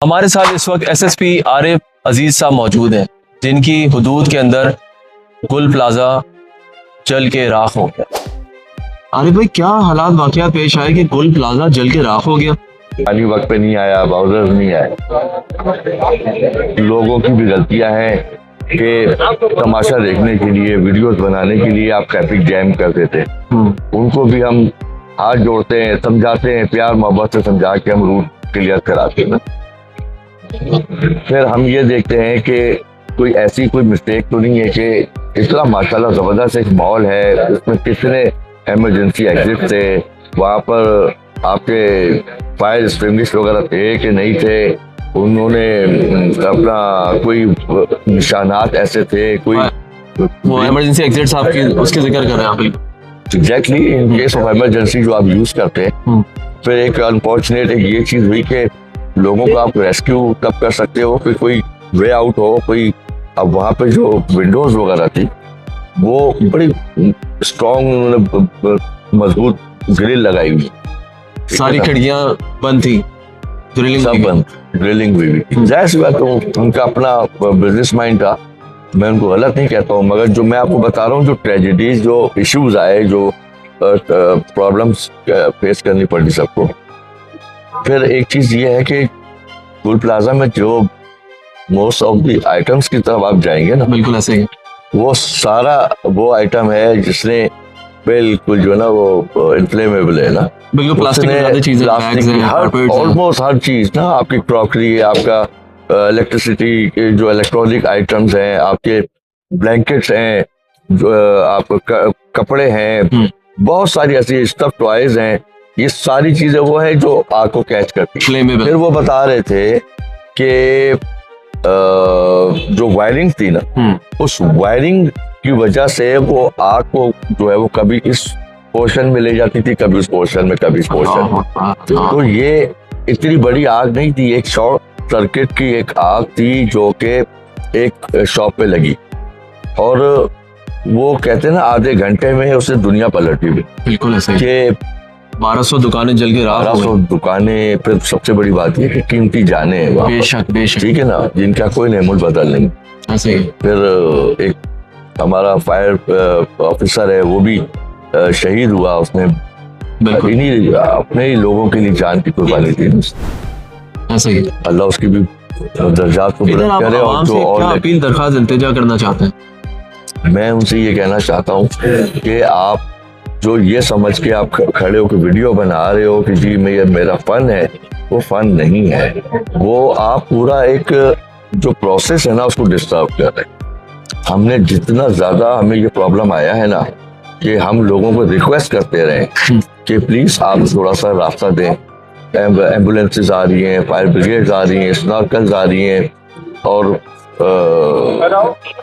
हमारे साथ इस वक्त एसएसपी आरिफ अजीज साहब मौजूद हैं, जिनकी हुदूद के अंदर गुल प्लाजा जल के राख हो गया। आरिफ भाई, क्या हालात वाकया पेश आए कि गुल प्लाजा जल के राख हो गया? पानी वक्त पे नहीं आया, बाउजर नहीं आए, लोगों की भी गलतियां हैं कि तमाशा देखने के लिए, वीडियोस बनाने के लिए आप ट्रैफिक जैम कर देते हैं। उनको भी हम हाथ जोड़ते हैं, समझाते हैं, प्यार मोहब्बत से समझा के हम रूट क्लियर कराते हैं। फिर हम ये देखते हैं कि कोई ऐसी कोई मिस्टेक तो नहीं है कि इतना माशाल्लाह जबरदस्त एक मॉल है, उसमें कितने इमरजेंसी एग्जिट थे, वहाँ पर आपके फायर एक्सटिंग्विश वगैरह थे कि नहीं थे, उन्होंने अपना कोई निशानात ऐसे थे, कोई वो इमरजेंसी एग्जिट्स आपकी उसके जिक्र कर रहे हैं आप? Exactly in case of emergency जो आप यूज करते हैं। फिर एक अनफॉर्चुनेट एक ये चीज हुई कि लोगों को आप रेस्क्यू तब कर सकते हो कि कोई वे आउट हो, कोई। अब वहाँ पे जो विंडोज वगैरह थी वो बड़ी स्ट्रॉन्ग मजबूत ग्रिल लगाई हुई, सारी खिड़कियां बंद थी, सब बंद, ग्रिलिंग हुई हुई। जाहिर सी बात, तो उनका अपना बिजनेस माइंड था, मैं उनको गलत नहीं कहता हूँ, मगर जो मैं आपको बता रहा हूँ, जो ट्रेजेडीज, जो इश्यूज आए, जो प्रॉब्लम्स फेस करनी पड़ी सबको। फिर एक चीज ये है कि गुल प्लाजा में जो मोस्ट ऑफ द आइटम्स की तरफ आप जाएंगे ना, बिल्कुल ऐसे ही, वो सारा वो आइटम है जिसने बिल्कुल जो है ना वो इनफ्लेमेबल है ना, बिल्कुल प्लास्टिक की ऑलमोस्ट हर चीज ना, आपकी क्रॉकरी है, आपका इलेक्ट्रिसिटी के जो इलेक्ट्रॉनिक आइटम्स हैं, आपके ब्लैंकेट्स हैं, जो आप कपड़े हैं, बहुत सारी ऐसी स्टफ टॉयज हैं, ये सारी चीजें वो है जो आग को कैच करती है। फिर वो बता रहे थे कि जो वायरिंग थी ना, उस वायरिंग की वजह से वो आग को जो है वो कभी इस पोर्शन में ले जाती थी, कभी उस पोर्शन में, कभी इस पोर्शन में। तो ये इतनी बड़ी आग नहीं थी, एक शॉर्ट सर्किट की एक आग थी जो कि एक शॉप पे लगी, और वो कहते हैं ना आधे घंटे में उससे दुनिया पलटी हुई। बिल्कुल ऐसे कि 1200 दुकानें जल के राख हो गई। 1200 दुकानें। फिर सबसे बड़ी बात ये कि कीमती जाने हैं, बेशक बेशक, ठीक है ना, जिनका कोई नेमुल बदल नहीं। ऐसे ही फिर एक हमारा फायर ऑफिसर है, वो भी शहीद हुआ, उसने इन्हीं अपने ही लोगों के लिए जान की कुर्बानी दी। ऐसे ही अल्लाह उसकी भी दर्जात को बुलंद करे। और जो और अपील दरखास्त इल्तिजा करना चाहते हैं, मैं उनसे ये कहना चाहता हूँ कि आप जो ये समझ के आप खड़े हो के वीडियो बना रहे हो कि जी मैं ये मेरा फन है, वो फन नहीं है, वो आप पूरा एक जो प्रोसेस है ना उसको डिस्टर्ब कर रहे हैं। हमने जितना ज्यादा हमें ये प्रॉब्लम आया है ना, कि हम लोगों को रिक्वेस्ट करते रहे कि प्लीज आप थोड़ा सा रास्ता दें, एम्बुलेंसेज आ रही हैं, फायर ब्रिगेड आ रही हैं, स्नॉर्कल्स आ रही हैं, और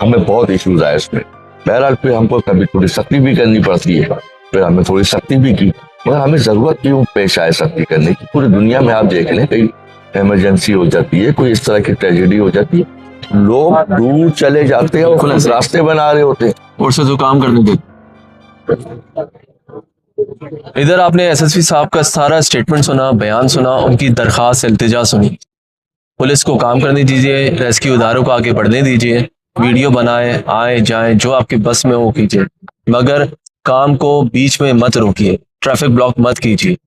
हमें बहुत इश्यूज आए इसमें। बहरहाल फिर हमको कभी थोड़ी सख्ती भी करनी पड़ती है, फिर हमने थोड़ी सख्ती भी की, मगर हमें जरूरत क्यों पेश आए सख्ती करने की? पूरी दुनिया में आप देख लें, कहीं इमरजेंसी हो जाती है, कोई इस तरह की ट्रेजेडी हो जाती है, लोग दूर चले जाते हैं और रास्ते बना रहे होते हैं, और से जो काम करने देते। इधर आपने एसएसपी साहब का सारा स्टेटमेंट सुना, बयान सुना, उनकी दरखास्त इल्तिजा सुनी। पुलिस को काम करने दीजिए, रेस्क्यू इदारों को आगे बढ़ने दीजिए, वीडियो बनाए, आए जाएं, जो आपके बस में वो कीजिए, मगर काम को बीच में मत रोकिए, ट्रैफिक ब्लॉक मत कीजिए।